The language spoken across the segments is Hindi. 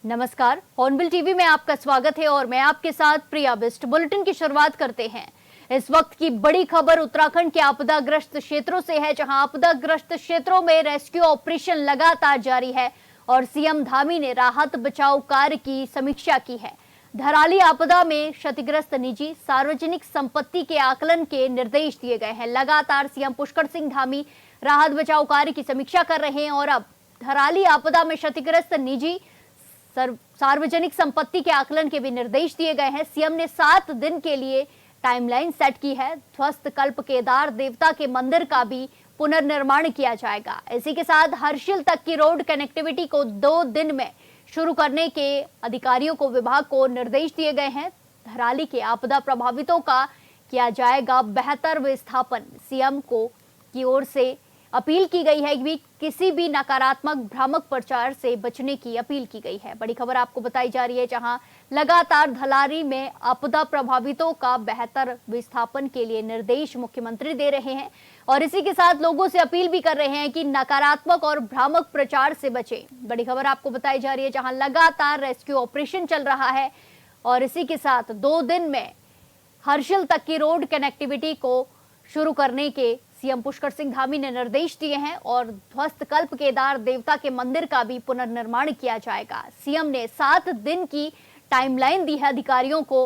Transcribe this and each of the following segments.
नमस्कार, हॉर्नबिल टीवी में आपका स्वागत है और मैं आपके साथ प्रिया बिस्ट। बुलेटिन की शुरुआत करते हैं। इस वक्त की बड़ी खबर उत्तराखंड के आपदाग्रस्त क्षेत्रों से है, जहां आपदाग्रस्त क्षेत्रों में रेस्क्यू ऑपरेशन लगातार जारी है और सीएम धामी ने राहत बचाव कार्य की समीक्षा की है। धराली आपदा में क्षतिग्रस्त निजी सार्वजनिक संपत्ति के आकलन के निर्देश दिए गए हैं। लगातार सीएम पुष्कर सिंह धामी राहत बचाव कार्य की समीक्षा कर रहे हैं और अब धराली आपदा में क्षतिग्रस्त निजी सार्वजनिक संपत्ति के आकलन के भी निर्देश दिए गए हैं। सीएम ने 7 दिन के लिए टाइमलाइन सेट की है। ध्वस्त कल्प केदार देवता के मंदिर का भी पुनर्निर्माण किया जाएगा। इसी के साथ हर्षिल तक की रोड कनेक्टिविटी को 2 दिन में शुरू करने के अधिकारियों को विभाग को निर्देश दिए गए हैं। धराली के आपदा प्रभावितों का किया जाएगा बेहतर विस्थापन। सीएम की ओर से अपील की गई है कि किसी भी नकारात्मक भ्रामक प्रचार से बचने की अपील की गई है। बड़ी खबर आपको बताई जा रही है, जहां लगातार धराली में आपदा प्रभावितों का बेहतर विस्थापन के लिए निर्देश मुख्यमंत्री दे रहे हैं और इसी के साथ लोगों से अपील भी कर रहे हैं कि नकारात्मक और भ्रामक प्रचार से बचें। बड़ी खबर आपको बताई जा रही है, जहां लगातार रेस्क्यू ऑपरेशन चल रहा है और इसी के साथ 2 दिन में हर्षिल तक की रोड कनेक्टिविटी को शुरू करने के सीएम पुष्कर सिंह धामी ने निर्देश दिए हैं और ध्वस्त कल्प केदार देवता के मंदिर का भी पुनर्निर्माण किया जाएगा। सीएम ने 7 दिन की टाइमलाइन दी है अधिकारियों को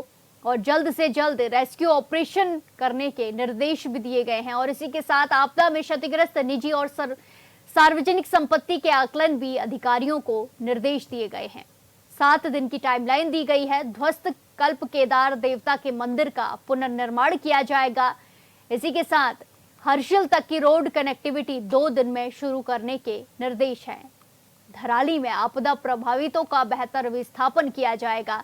और जल्द से जल्द रेस्क्यू ऑपरेशन करने के निर्देश भी दिए गए हैं और इसी के साथ आपदा में क्षतिग्रस्त निजी और सार्वजनिक संपत्ति के आकलन भी अधिकारियों को निर्देश दिए गए हैं। 7 दिन की टाइमलाइन दी गई है। ध्वस्त कल्प केदार देवता के मंदिर का पुनर्निर्माण किया जाएगा। इसी के साथ हर्षिल तक की रोड कनेक्टिविटी 2 दिन में शुरू करने के निर्देश हैं। धराली में आपदा प्रभावितों का बेहतर विस्थापन किया जाएगा,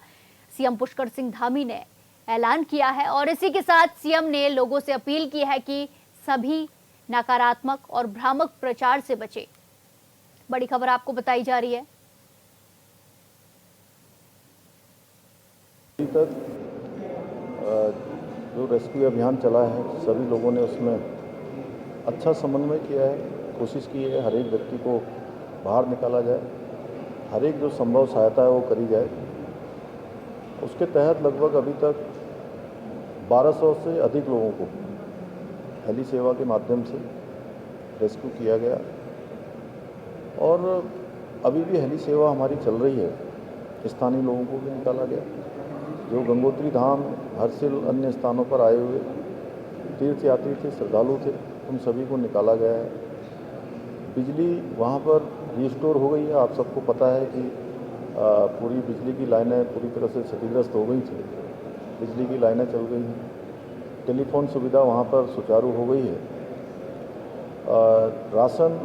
सीएम पुष्कर सिंह धामी ने ऐलान किया है और इसी के साथ सीएम ने लोगों से अपील की है कि सभी नकारात्मक और भ्रामक प्रचार से बचे। बड़ी खबर आपको बताई जा रही है। जो रेस्क्यू अभियान चला है, सभी लोगों ने उसमें अच्छा समन्वय किया है। कोशिश की है हर एक व्यक्ति को बाहर निकाला जाए, हर एक जो संभव सहायता है वो करी जाए। उसके तहत लगभग अभी तक 1200 से अधिक लोगों को हेली सेवा के माध्यम से रेस्क्यू किया गया और अभी भी हेली सेवा हमारी चल रही है। स्थानीय लोगों को भी निकाला गया, जो गंगोत्री धाम, हर्षिल, अन्य स्थानों पर आए हुए तीर्थयात्री थे, श्रद्धालु थे, उन सभी को निकाला गया है। बिजली वहाँ पर रिस्टोर हो गई है। आप सबको पता है कि पूरी बिजली की लाइनें पूरी तरह से क्षतिग्रस्त हो गई थी, बिजली की लाइनें चल गई हैं। टेलीफोन सुविधा वहाँ पर सुचारू हो गई है। राशन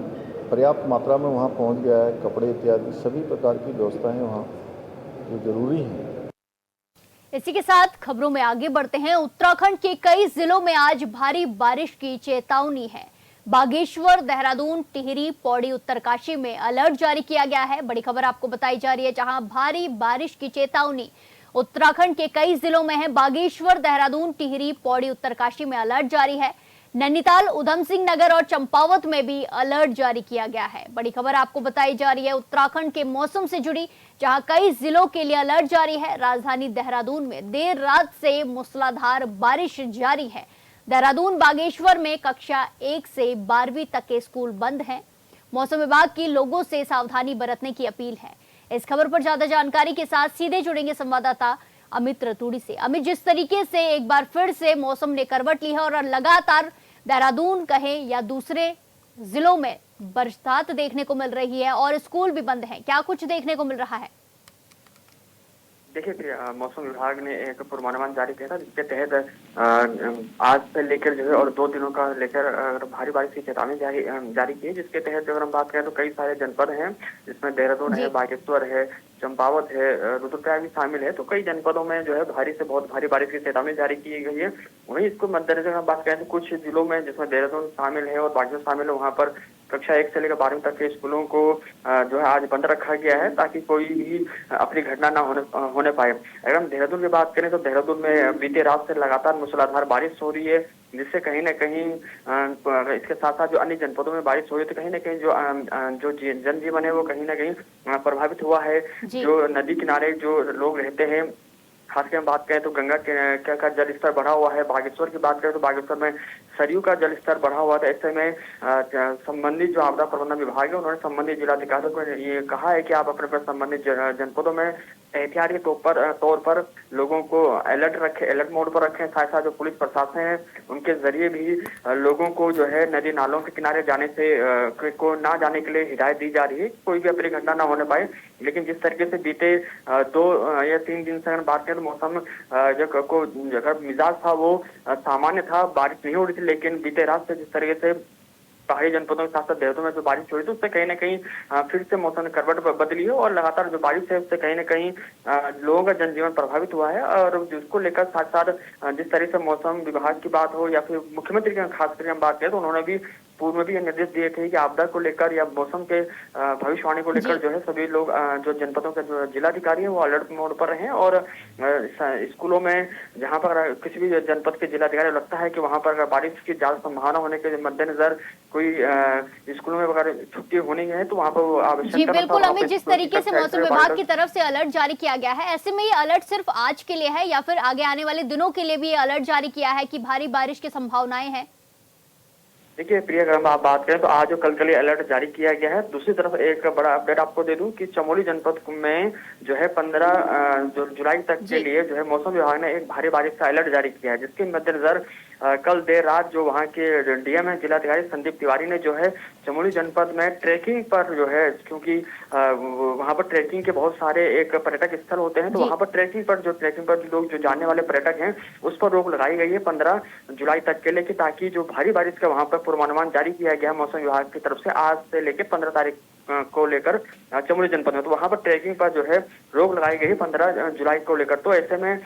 पर्याप्त मात्रा में वहाँ पहुँच गया है, कपड़े इत्यादि सभी प्रकार की व्यवस्थाएं वहाँ जो जरूरी हैं। इसी के साथ खबरों में आगे बढ़ते हैं। उत्तराखंड के कई जिलों में आज भारी बारिश की चेतावनी है। बागेश्वर, देहरादून, टिहरी, पौड़ी, उत्तरकाशी में अलर्ट जारी किया गया है। बड़ी खबर आपको बताई जा रही है, जहां भारी बारिश की चेतावनी उत्तराखंड के कई जिलों में है। बागेश्वर, देहरादून, टिहरी, पौड़ी, उत्तरकाशी में अलर्ट जारी है। नैनीताल, उधम सिंह नगर और चंपावत में भी अलर्ट जारी किया गया है। बड़ी खबर आपको बताई जा रही है उत्तराखंड के मौसम से जुड़ी, जहां कई जिलों के लिए अलर्ट जारी है। राजधानी देहरादून में देर रात से मूसलाधार बारिश जारी है। देहरादून, बागेश्वर में कक्षा 1 से 12वीं तक के स्कूल बंद हैं। मौसम विभाग की लोगों से सावधानी बरतने की अपील है। इस खबर पर ज्यादा जानकारी के साथ सीधे जुड़ेंगे संवाददाता अमित रतूड़ी से। अमित, जिस तरीके से एक बार फिर से मौसम ने करवट ली है और लगातार देहरादून कहें या दूसरे जिलों में बरसात देखने को मिल रही है और स्कूल भी बंद हैं, क्या कुछ देखने को मिल रहा है? देखिए, मौसम विभाग ने एक पूर्वानुमान जारी किया था, जिसके तहत आज से लेकर जो है और 2 दिनों का लेकर भारी बारिश की चेतावनी जारी की है। जिसके तहत अगर हम बात करें तो कई सारे जनपद हैं, जिसमें देहरादून है, बागेश्वर है, चंपावत है, रुद्रप्रयाग भी शामिल है। तो कई जनपदों में जो है भारी से बहुत भारी बारिश की चेतावनी जारी की गई है। वहीं इसको मद्देनजर हम बात करें तो कुछ जिलों में, जिसमें देहरादून शामिल है और बागेश्वर शामिल है, वहाँ पर कक्षा 1 से लेकर 12वीं तक के स्कूलों को जो है आज बंद रखा गया है, ताकि कोई भी अपनी घटना ना होने पाए। अगर हम देहरादून की बात करें तो देहरादून में बीते रात से लगातार मूसलाधार बारिश हो रही है। जिससे कहीं ना कहीं इसके साथ साथ जो अन्य जनपदों में बारिश हो रही है तो कहीं ना कहीं जो जनजीवन है वो कहीं ना कहीं प्रभावित हुआ है। जी जो नदी किनारे जो लोग रहते हैं, खासकर हम बात करें तो गंगा के का जल स्तर बढ़ा हुआ है। बागेश्वर की बात करें तो बागेश्वर में सरयू का जल स्तर बढ़ा हुआ था। ऐसे में संबंधित जो आपदा प्रबंधन विभाग है उन्होंने संबंधित जिलाधिकारियों को ये कहा है कि आप अपने संबंधित जनपदों में एहतियाती तौर पर लोगों को अलर्ट रखें, अलर्ट मोड पर रखें। साथ साथ जो पुलिस प्रशासन है उनके जरिए भी लोगों को जो है नदी नालों के किनारे जाने से को ना जाने के लिए हिदायत दी जा रही है, कोई भी अप्रिय घटना ना होने पाए। लेकिन जिस तरीके से बीते 2 या 3 दिन से अगर बात करें तो मौसम जो मिजाज था वो सामान्य था, बारिश नहीं हो रही थी। लेकिन बीते रात से जिस तरीके से पहाड़ी जनपदों के साथ साथ देहरादून में जो बारिश हो रही थी उससे कहीं ना कहीं फिर से मौसम ने करवट बदली है और लगातार जो बारिश है उससे कहीं ना कहीं लोगों का जनजीवन प्रभावित हुआ है। और जिसको लेकर साथ साथ जिस तरह से मौसम विभाग की बात हो या फिर मुख्यमंत्री की खास करके हम बात करें तो उन्होंने भी पूर्व में भी निर्देश दिए थे कि आपदा को लेकर या मौसम के भविष्यवाणी को लेकर जो है सभी लोग जो जनपदों के जो जिलाधिकारी है वो अलर्ट मोड पर रहें। और स्कूलों में जहां पर किसी भी जनपद के जिलाधिकारी लगता है कि वहां पर अगर बारिश की ज्यादा संभावना होने के मद्देनजर कोई स्कूलों में अगर छुट्टी होनी है तो वहां पर आवश्यक। जी बिल्कुल अमित, जिस तरीके से मौसम विभाग की तरफ से अलर्ट जारी किया गया है, ऐसे में ये अलर्ट सिर्फ आज के लिए है या फिर आगे आने वाले दिनों के लिए भी ये अलर्ट जारी किया है कि भारी बारिश की संभावनाएं हैं? देखिए प्रिया, अगर हम आप बात करें तो आज जो कल के लिए अलर्ट जारी किया गया है। दूसरी तरफ एक बड़ा अपडेट आपको दे दूं कि चमोली जनपद में जो है 15 जुलाई तक के लिए जो है मौसम विभाग ने एक भारी बारिश का अलर्ट जारी किया है, जिसके मद्देनजर कल देर रात जो वहाँ के डीएम है जिलाधिकारी संदीप तिवारी ने जो है चमोली जनपद में ट्रैकिंग पर जो है, क्योंकि वहाँ पर ट्रैकिंग के बहुत सारे एक पर्यटक स्थल होते हैं तो वहाँ पर ट्रैकिंग पर लोग जो जाने वाले पर्यटक हैं उस पर रोक लगाई गई है 15 जुलाई तक के लिए, ताकि जो भारी बारिश का वहाँ पर पूर्वानुमान जारी किया गया है मौसम विभाग की तरफ से आज से लेकर 15 तारीख को लेकर चमोली जनपद में, तो वहां पर ट्रैकिंग पर जो है रोक लगाई गई 15 जुलाई को लेकर। तो ऐसे में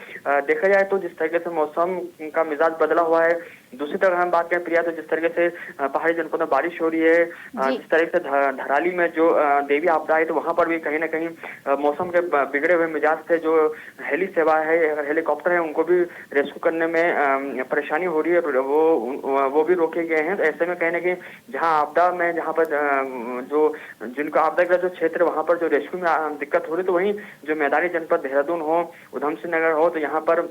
देखा जाए तो जिस तरीके से मौसम का मिजाज बदला हुआ है, दूसरी तरफ हम बात करें प्रिया तो जिस तरीके से पहाड़ी जनपद में बारिश हो रही है, जिस तरीके से धराली में जो देवी आपदा है तो वहां पर भी कहीं ना कहीं मौसम के बिगड़े हुए मिजाज से जो हेली सेवा है, हेलीकॉप्टर है, उनको भी रेस्क्यू करने में परेशानी हो रही है, वो भी रोके गए हैं। तो ऐसे में कहीं ना कहीं जहाँ आपदा में जहाँ पर जो जिनको आपदाग्रस्त जो क्षेत्र वहां पर जो रेस्क्यू में दिक्कत हो रही तो वहीं जो मैदानी जनपद देहरादून हो, उधम सिंह नगर हो, तो यहाँ पर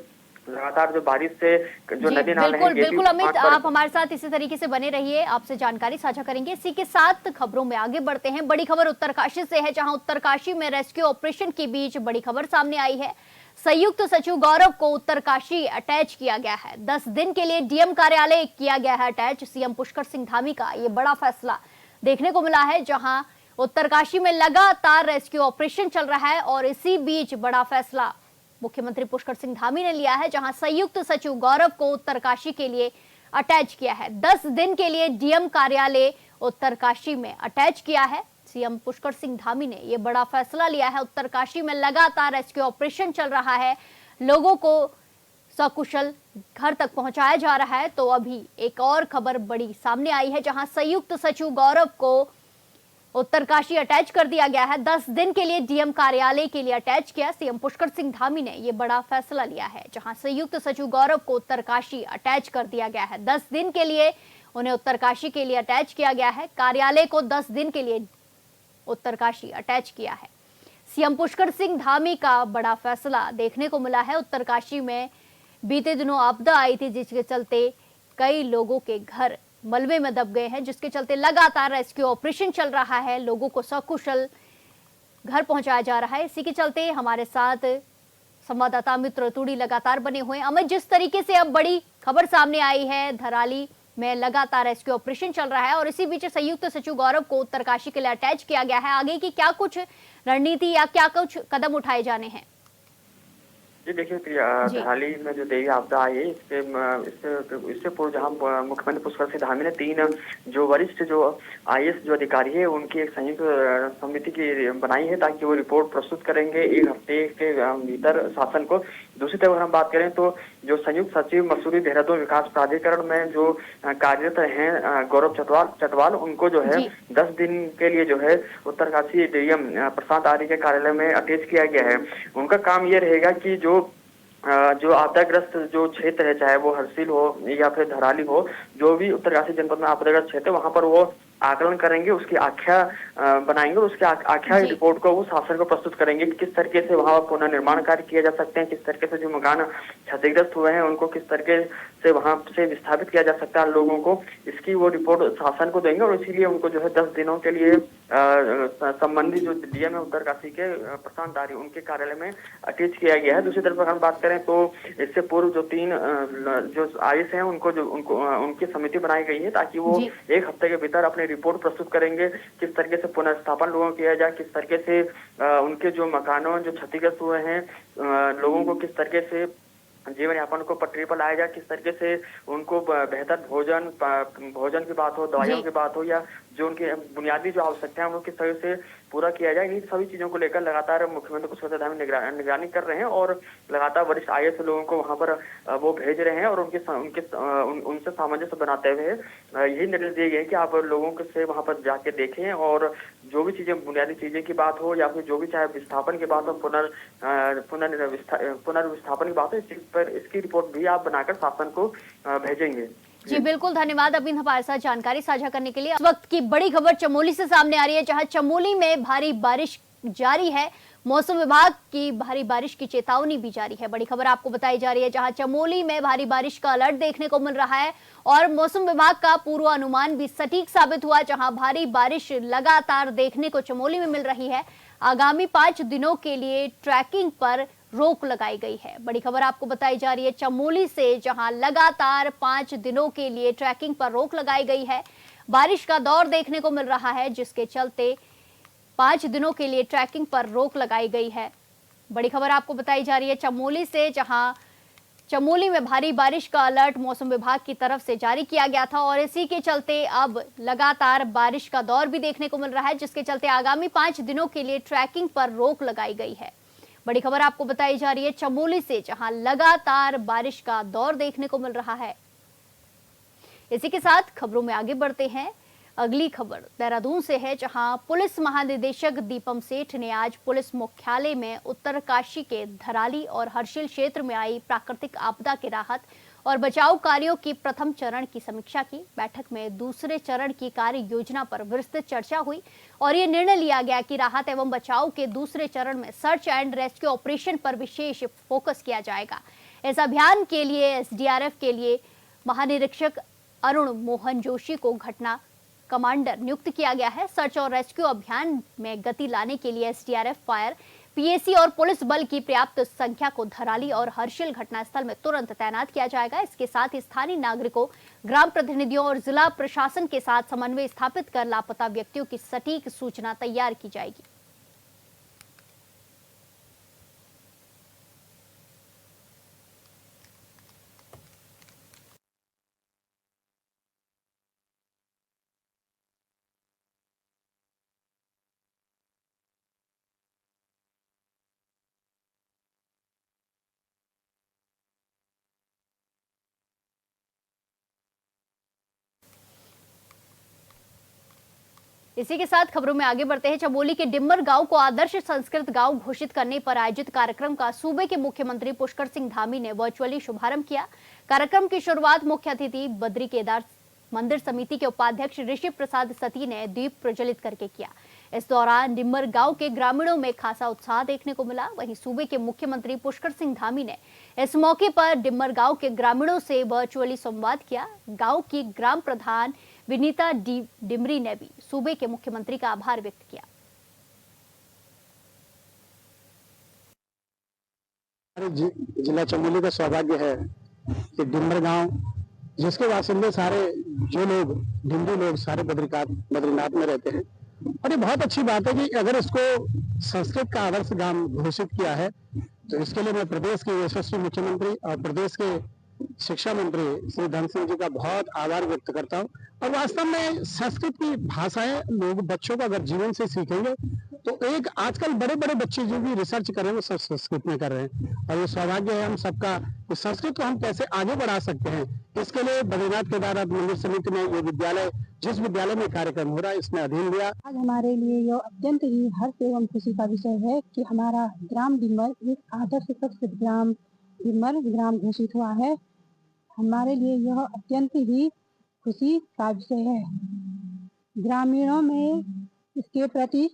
लगातार जो बारिश से जो नदी नाले हैं। बिल्कुल अमित, आप हमारे साथ इसी तरीके से बने रहिए, आपसे जानकारी साझा करेंगे। इसी के साथ खबरों में आगे बढ़ते हैं। बड़ी खबर उत्तरकाशी से है, जहां उत्तरकाशी में रेस्क्यू ऑपरेशन के बीच बड़ी खबर सामने आई है। संयुक्त सचिव गौरव को उत्तरकाशी अटैच किया गया है। 10 दिन के लिए डीएम कार्यालय किया गया है अटैच। सीएम पुष्कर सिंह धामी का ये बड़ा फैसला देखने को मिला है, जहां उत्तरकाशी में लगातार रेस्क्यू ऑपरेशन चल रहा है और इसी बीच बड़ा फैसला मुख्यमंत्री पुष्कर सिंह धामी ने लिया है, जहां संयुक्त सचिव गौरव को उत्तरकाशी के लिए अटैच किया है। 10 दिन के लिए डीएम कार्यालय उत्तरकाशी में अटैच किया है। सीएम पुष्कर सिंह धामी ने यह बड़ा फैसला लिया है। उत्तरकाशी में लगातार रेस्क्यू ऑपरेशन चल रहा है, लोगों को सकुशल घर तक पहुंचाया जा रहा है। तो अभी एक और खबर बड़ी सामने आई है, जहां संयुक्त सचिव गौरव को उत्तरकाशी अटैच कर दिया गया है। 10 दिन के लिए डीएम कार्यालय के लिए अटैच किया। सीएम पुष्कर सिंह धामी ने यह बड़ा फैसला लिया है, जहां संयुक्त सचिव गौरव को उत्तरकाशी अटैच कर दिया गया है। 10 दिन के लिए उन्हें उत्तरकाशी के लिए अटैच किया गया है। कार्यालय को 10 दिन के लिए उत्तरकाशी अटैच किया है। सीएम पुष्कर सिंह धामी का बड़ा फैसला देखने को मिला है। उत्तरकाशी में बीते दिनों आपदा आई थी, जिसके चलते कई लोगों के घर मलबे में दब गए हैं, जिसके चलते लगातार रेस्क्यू ऑपरेशन चल रहा है, लोगों को सकुशल घर पहुंचाया जा रहा है। इसी के चलते हमारे साथ संवाददाता अमित रतूड़ी लगातार बने हुए हैं। अमित, जिस तरीके से अब बड़ी खबर सामने आई है, धराली में लगातार रेस्क्यू ऑपरेशन चल रहा है और इसी बीच संयुक्त सचिव गौरव को उत्तरकाशी के लिए अटैच किया गया है, आगे की क्या कुछ रणनीति या क्या कुछ कदम उठाए जाने हैं? जी देखिए, धराली में जो देवी आपदा आई है इससे पूर्व जहाँ मुख्यमंत्री पुष्कर सिंह धामी ने 3 जो वरिष्ठ जो आईएएस जो अधिकारी है उनकी एक संयुक्त समिति की बनाई है, ताकि वो रिपोर्ट प्रस्तुत करेंगे 1 हफ्ते के भीतर शासन को। दूसरी तरफ हम बात करें तो जो संयुक्त सचिव मसूरी देहरादून विकास प्राधिकरण में जो कार्यरत हैं गौरव चटवाल, उनको जो है 10 दिन के लिए जो है उत्तरकाशी डीएम प्रशांत आर्य के कार्यालय में अटैच किया गया है। उनका काम ये रहेगा कि जो जो आपदाग्रस्त जो क्षेत्र है, चाहे वो हरसिल हो या फिर धराली हो, जो भी उत्तरकाशी जनपद में आपदाग्रस्त क्षेत्र है, वहां पर वो आकलन करेंगे, उसकी आख्या बनाएंगे और उसके आख्या जी रिपोर्ट को वो शासन को प्रस्तुत करेंगे कि किस तरीके से वहां पुनर्निर्माण कार्य किए जा सकते हैं, किस तरीके से जो मकान क्षतिग्रस्त हुए हैं उनको किस तरीके से वहां से विस्थापित किया जा सकता है लोगों को, इसकी वो रिपोर्ट शासन को देंगे। और इसीलिए उनको जो है 10 दिनों के लिए संबंधित जो डीएम है उत्तरकाशी के प्रशांत दारी उनके कार्यालय में अटैच किया गया है। दूसरी तरफ अगर हम बात करें तो इससे पूर्व जो 3 जो आईएएस हैं उनकी समिति बनाई गई है ताकि वो एक हफ्ते के भीतर अपनी रिपोर्ट प्रस्तुत करेंगे, किस तरीके से पुनर्स्थापन लोगों किया जाए, किस तरीके से उनके जो मकानों जो क्षतिग्रस्त हुए हैं लोगों को किस तरीके से जीवन यापन को पटरी पर लाया जाए, किस तरीके से उनको बेहतर भोजन की बात हो, दवाइयों की बात हो, या जो उनकी बुनियादी जो आवश्यकताएं हैं उनको किस तरह से पूरा किया जाए। इन सभी चीजों को लेकर लगातार मुख्यमंत्री पुष्कर धामी निगरानी कर रहे हैं और लगातार वरिष्ठ आईएएस लोगों को वहां पर वो भेज रहे हैं और उनसे सामंजस्य बनाते हुए यही निर्देश दिए गए कि आप लोगों से वहां पर जाके देखें और जो भी चीजें बुनियादी चीजें की बात हो या फिर जो भी चाहे विस्थापन की बात हो, पुनर्विस्थापन की बात हो, इस चीज पर इसकी रिपोर्ट भी आप बनाकर शासन को भेजेंगे। जी बिल्कुल, धन्यवाद अभी हमारे साथ जानकारी साझा करने के लिए। इस वक्त की बड़ी खबर चमोली से सामने आ रही है, जहां चमोली में भारी बारिश जारी है। मौसम विभाग की भारी बारिश की चेतावनी भी जारी है। बड़ी खबर आपको बताई जा रही है, जहां चमोली में भारी बारिश का अलर्ट देखने को मिल रहा है और मौसम विभाग का पूर्वानुमान भी सटीक साबित हुआ, जहां भारी बारिश लगातार देखने को चमोली में मिल रही है। आगामी 5 दिनों के लिए ट्रैकिंग पर रोक लगाई गई है। बड़ी खबर आपको बताई जा रही है चमोली से, जहां लगातार 5 दिनों के लिए ट्रैकिंग पर रोक लगाई गई है। बारिश का दौर देखने को मिल रहा है, जिसके चलते 5 दिनों के लिए ट्रैकिंग पर रोक लगाई गई है। बड़ी खबर आपको बताई जा रही है चमोली से, जहां चमोली में भारी बारिश का अलर्ट मौसम विभाग की तरफ से जारी किया गया था और इसी के चलते अब लगातार बारिश का दौर भी देखने को मिल रहा है, जिसके चलते आगामी 5 दिनों के लिए ट्रैकिंग पर रोक लगाई गई है। बड़ी खबर आपको बताई जा रही है चमोली से, जहां लगातार बारिश का दौर देखने को मिल रहा है। इसी के साथ खबरों में आगे बढ़ते हैं। अगली खबर देहरादून से है, जहां पुलिस महानिदेशक दीपम सेठ ने आज पुलिस मुख्यालय में उत्तरकाशी के धराली और हर्षिल क्षेत्र में आई प्राकृतिक आपदा के राहत और बचाव कार्यों की प्रथम चरण की समीक्षा की। बैठक में दूसरे चरण की कार्य योजना पर विस्तृत चर्चा हुई और ये निर्णय लिया गया कि राहत एवं बचाव के दूसरे चरण में सर्च एंड रेस्क्यू ऑपरेशन पर विशेष फोकस किया जाएगा। इस अभियान के लिए एसडीआरएफ के लिए महानिरीक्षक अरुण मोहन जोशी को घटना कमांडर नियुक्त किया गया है। सर्च और रेस्क्यू अभियान में गति लाने के लिए एसडीआरएफ, फायर, पीएसी और पुलिस बल की पर्याप्त संख्या को धराली और हर्षिल घटनास्थल में तुरंत तैनात किया जाएगा। इसके साथ ही स्थानीय नागरिकों, ग्राम प्रतिनिधियों और जिला प्रशासन के साथ समन्वय स्थापित कर लापता व्यक्तियों की सटीक सूचना तैयार की जाएगी। इसी के साथ खबरों में आगे बढ़ते हैं। चमोली के डिम्मर गांव को आदर्श संस्कृत गांव घोषित करने पर आयोजित कार्यक्रम का सूबे के मुख्यमंत्री पुष्कर सिंह धामी ने वर्चुअली शुभारंभ किया। कार्यक्रम की शुरुआत मुख्य अतिथि बद्री केदार मंदिर समिति के उपाध्यक्ष ऋषि प्रसाद सती ने दीप प्रज्वलित करके किया। इस दौरान डिम्मर गांव के ग्रामीणों में खासा उत्साह देखने को मिला। वहीं सूबे के मुख्यमंत्री पुष्कर सिंह धामी ने इस मौके पर डिम्मर गांव के ग्रामीणों से वर्चुअली संवाद किया। गांव की ग्राम प्रधान विनीता डिमरी ने भी सूबे के मुख्यमंत्री का आभार व्यक्त किया। जिला चमोली का सौभाग्य है कि डिम्बर गांव, जिसके बासिंदे सारे जो लोग हिंदू लोग सारे बद्रीनाथ में रहते हैं, और ये बहुत अच्छी बात है कि अगर इसको संस्कृत का आदर्श गांव घोषित किया है तो इसके लिए मैं प्रदेश के यशस्वी मुख्यमंत्री और प्रदेश के शिक्षा मंत्री श्री धन सिंह जी का बहुत आभार व्यक्त करता हूँ। और वास्तव में संस्कृत की भाषाएं लोग बच्चों को अगर जीवन से सीखेंगे तो एक आजकल बड़े बड़े बच्चे जो भी रिसर्च कर रहे हैं वो सब संस्कृत में कर रहे हैं और ये सौभाग्य है हम सबका कि संस्कृत को हम कैसे आगे बढ़ा सकते हैं। इसके लिए बद्रीनाथ केदारनाथ मंदिर समिति ने ये विद्यालय, जिस विद्यालय में कार्यक्रम हो रहा है, इसमें अधीन लिया। आज हमारे लिए यह अत्यंत ही हर्ष एवं खुशी का विषय है कि हमारा ग्राम डिम्बर एक आदर्श संस्कृत ग्राम डिम्बर ग्राम घोषित हुआ है। हमारे लिए यह अत्यंत ही खुशी का विषय है। ग्रामीणों में इसके प्रति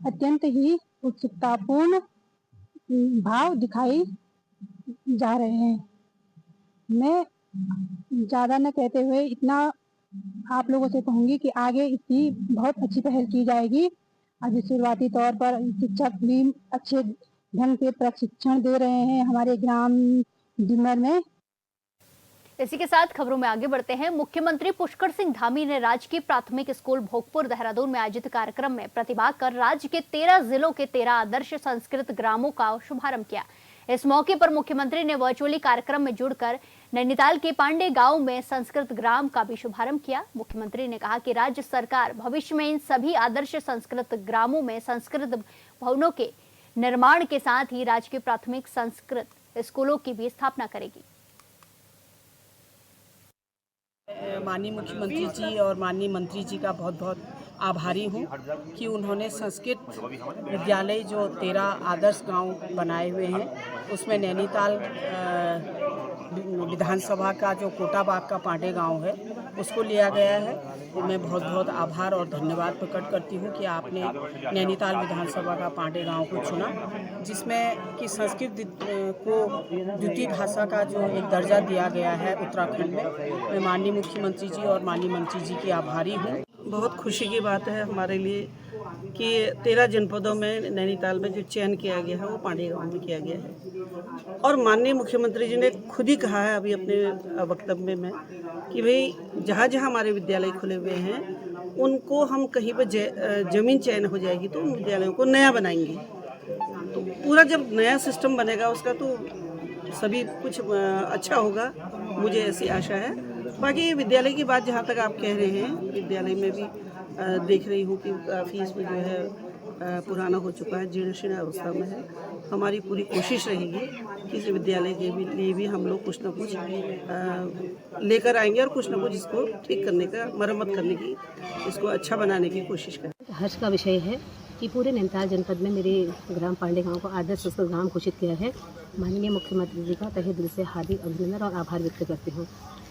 अत्यंत ही उत्सुकतापूर्ण भाव दिखाई जा रहे हैं। मैं ज़्यादा न कहते हुए इतना आप लोगों से कहूँगी कि आगे इसकी बहुत अच्छी पहल की जाएगी। अभी शुरुआती तौर पर शिक्षक भी अच्छे ढंग से प्रशिक्षण दे रहे हैं हमारे ग्राम डिमर में। इसी के साथ खबरों में आगे बढ़ते हैं। मुख्यमंत्री पुष्कर सिंह धामी ने राजकीय प्राथमिक स्कूल भोगपुर देहरादून में आयोजित कार्यक्रम में प्रतिभाग कर राज्य के 13 जिलों के 13 आदर्श संस्कृत ग्रामों का शुभारंभ किया। इस मौके पर मुख्यमंत्री ने वर्चुअली कार्यक्रम में जुड़कर नैनीताल के पांडे गांव में संस्कृत ग्राम का भी शुभारंभ किया। मुख्यमंत्री ने कहा कि राज्य सरकार भविष्य में इन सभी आदर्श संस्कृत ग्रामों में संस्कृत भवनों के निर्माण के साथ ही राजकीय प्राथमिक संस्कृत स्कूलों की भी स्थापना करेगी। माननीय मुख्यमंत्री जी और माननीय मंत्री जी का बहुत बहुत आभारी हूँ कि उन्होंने संस्कृत विद्यालय जो 13 आदर्श गांव बनाए हुए हैं उसमें नैनीताल विधानसभा का जो कोटाबाग का पांडे गांव है उसको लिया गया है। तो मैं बहुत बहुत आभार और धन्यवाद प्रकट करती हूँ कि आपने नैनीताल विधानसभा का पांडे गांव को चुना, जिसमें कि संस्कृत को द्वितीय भाषा का जो एक दर्जा दिया गया है उत्तराखंड में। मैं माननीय मुख्यमंत्री जी और माननीय मंत्री जी की आभारी हूँ। बहुत खुशी की बात है हमारे लिए कि 13 जनपदों में नैनीताल में जो चयन किया गया है वो पांडे गांव में किया गया है। और माननीय मुख्यमंत्री जी ने खुद ही कहा है अभी अपने वक्तव्य में कि भाई जहाँ जहाँ हमारे विद्यालय खुले हुए हैं उनको हम कहीं पर जमीन चयन हो जाएगी तो उन विद्यालयों को नया बनाएंगे। तो पूरा जब नया सिस्टम बनेगा उसका तो सभी कुछ अच्छा होगा, मुझे ऐसी आशा है। बाकी विद्यालय की बात जहाँ तक आप कह रहे हैं, विद्यालय में भी देख रही हूँ कि काफ़ी इसमें जो है पुराना हो चुका है, जीर्ण शीर्ण अवस्था में है। हमारी पूरी कोशिश रहेगी कि इस विद्यालय के लिए भी हम लोग कुछ ना कुछ लेकर आएंगे और कुछ ना कुछ इसको ठीक करने का, मरम्मत करने की, इसको अच्छा बनाने की कोशिश करें। हर्ष का विषय है कि पूरे नैनीताल जनपद में मेरे ग्राम पांडे गांव को आदर्श संस्कृत ग्राम घोषित किया है। माननीय मुख्यमंत्री जी का तहे दिल से हार्दिक अभिनंदन और आभार व्यक्त करती हूँ।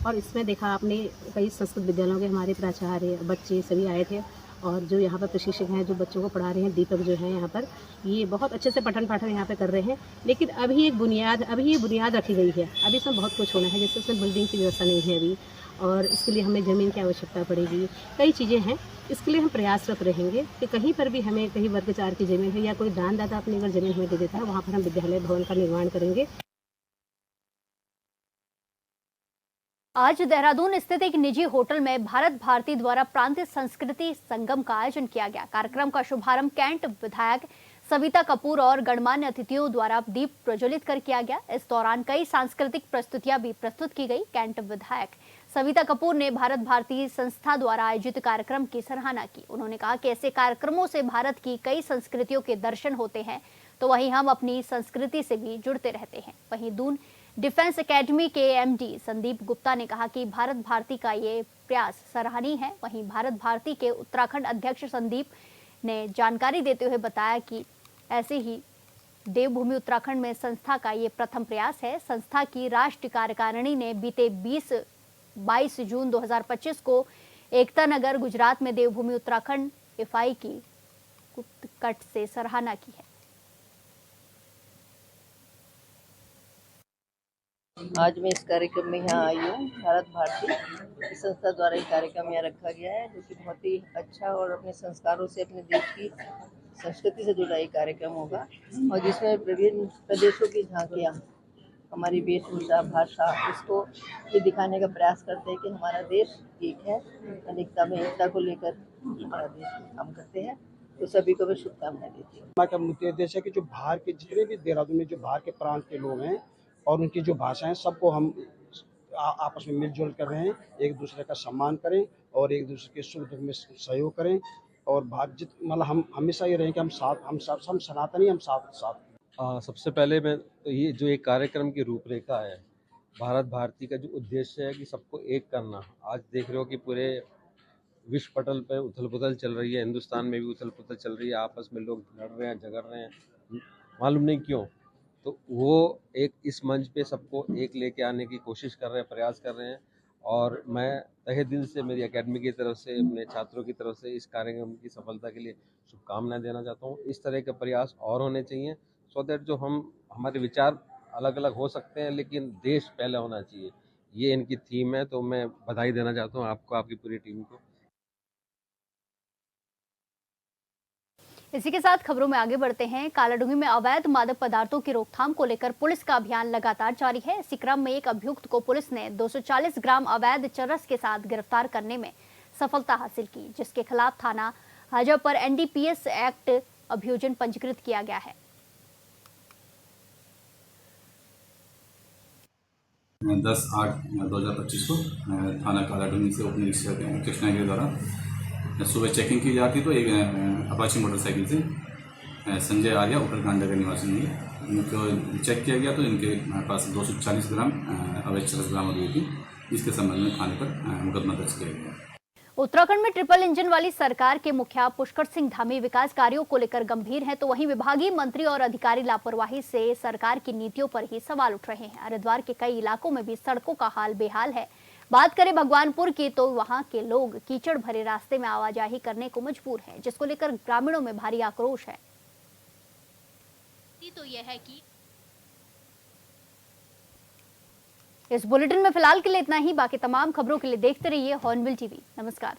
और इसमें देखा आपने कई संस्कृत विद्यालयों के हमारे प्राचार्य बच्चे सभी आए थे और जो यहाँ पर प्रशिक्षक हैं जो बच्चों को पढ़ा रहे हैं, दीपक जो है यहाँ पर, ये बहुत अच्छे से पठन पाठन यहाँ पे कर रहे हैं। लेकिन अभी ये बुनियाद रखी गई है। अभी इसमें बहुत कुछ होना है, जैसे उसमें बिल्डिंग की व्यवस्था नहीं है अभी, और इसके लिए हमें ज़मीन की आवश्यकता पड़ेगी। कई चीज़ें हैं, इसके लिए हम प्रयासरत रहेंगे कि कहीं पर भी हमें कहीं वर्ग 4 की ज़मीन है या कोई दानदाता अपनी अगर ज़मीन हमें दे देता है, वहाँ पर हम विद्यालय भवन का निर्माण करेंगे। आज देहरादून स्थित एक निजी होटल में भारत भारती द्वारा प्रांतीय संस्कृति संगम का आयोजन किया गया। कार्यक्रम का शुभारंभ कैंट विधायक सविता कपूर और गणमान्य अतिथियों द्वारा दीप प्रज्वलित कर किया गया। इस दौरान कई सांस्कृतिक प्रस्तुतियां भी प्रस्तुत की गई। कैंट विधायक सविता कपूर ने भारत भारती संस्था द्वारा आयोजित कार्यक्रम की सराहना की। उन्होंने कहा कि ऐसे कार्यक्रमों से भारत की कई संस्कृतियों के दर्शन होते हैं, तो वहीं हम अपनी संस्कृति से भी जुड़ते रहते हैं। वहीं दून डिफेंस एकेडमी के एमडी संदीप गुप्ता ने कहा कि भारत भारती का ये प्रयास सराहनीय है। वहीं भारत भारती के उत्तराखंड अध्यक्ष संदीप ने जानकारी देते हुए बताया कि ऐसे ही देवभूमि उत्तराखंड में संस्था का ये प्रथम प्रयास है। संस्था की राष्ट्रीय कार्यकारिणी ने बीते 22 जून 2025 को एकता नगर गुजरात में देवभूमि उत्तराखंड इफाई की कट से सराहना की है। आज मैं इस कार्यक्रम में यहाँ आई हूँ। भारत भारती इस संस्था द्वारा ये कार्यक्रम यहाँ रखा गया है, जो कि बहुत ही अच्छा और अपने संस्कारों से, अपने देश की संस्कृति से जुड़ा एक कार्यक्रम होगा, और जिसमें विभिन्न प्रदेशों की झांकियाँ, हमारी वेशभूषा, भाषा, इसको ये दिखाने का प्रयास करते हैं कि हमारा देश एक है, अनेकता में एकता को लेकर हमारा देश काम करते हैं। तो सभी को मैं शुभकामनाएं देती हूँ। का मुख्य उद्देश्य है कि जो बाहर के जितने भी देहरादून में जो बाहर के प्रांत के लोग हैं और उनकी जो भाषाएं, सबको हम आपस में मिलजुल कर रहे हैं, एक दूसरे का सम्मान करें और एक दूसरे के सुख दुख में सहयोग करें। और मतलब हम हमेशा ये रहें कि हम सनातनी, हम साथ। सबसे पहले मैं तो ये जो एक कार्यक्रम की रूपरेखा है, भारत भारती का जो उद्देश्य है कि सबको एक करना। आज देख रहे हो कि पूरे विश्व पटल पर उथल पुथल चल रही है, हिंदुस्तान में भी उथल पुथल चल रही है, आपस में लोग लड़ रहे हैं, झगड़ रहे हैं, मालूम नहीं क्यों। तो वो एक इस मंच पे सबको एक लेके आने की कोशिश कर रहे हैं, प्रयास कर रहे हैं। और मैं तहे दिल से, मेरी एकेडमी की तरफ से, अपने छात्रों की तरफ से इस कार्यक्रम की सफलता के लिए शुभकामनाएं देना चाहता हूँ। इस तरह के प्रयास और होने चाहिए, सो दैट जो हमारे विचार अलग अलग हो सकते हैं लेकिन देश पहले होना चाहिए, ये इनकी थीम है। तो मैं बधाई देना चाहता हूँ आपको, आपकी पूरी टीम को। इसी के साथ खबरों में आगे बढ़ते हैं। कालाडूंगी में अवैध मादक पदार्थों की रोकथाम को लेकर पुलिस का अभियान लगातार जारी है। इसी क्रम में एक अभियुक्त को पुलिस ने 240 ग्राम अवैध चरस के साथ गिरफ्तार करने में सफलता हासिल की, जिसके खिलाफ थाना हाजा पर एनडीपीएस एक्ट अभियोजन पंजीकृत किया गया है। 10/8/2025 को थाना कालाडूंगी से उप निरीक्षक कृष्णा के द्वारा सुबह चेकिंग की जाती तो एक अपाची मोटरसाइकिल से संजय आर्या उत्तराखंड के निवासी नहीं, इनको चेक किया गया तो इनके पास 240 ग्राम अवैध चरस बरामद हुई थी। इसके संबंध में थाने पर मुकदमा दर्ज किया गया। उत्तराखंड में ट्रिपल इंजन वाली सरकार के मुखिया पुष्कर सिंह धामी विकास कार्यों को लेकर गंभीर हैं, तो वहीं विभागीय मंत्री और अधिकारी लापरवाही से सरकार की नीतियों पर ही सवाल उठ रहे हैं। हरिद्वार के कई इलाकों में भी सड़कों का हाल बेहाल है। बात करें भगवानपुर की तो वहां के लोग कीचड़ भरे रास्ते में आवाजाही करने को मजबूर हैं, जिसको लेकर ग्रामीणों में भारी आक्रोश है। तो यह है कि इस बुलेटिन में फिलहाल के लिए इतना ही। बाकी तमाम खबरों के लिए देखते रहिए हॉर्नबिल टीवी। नमस्कार।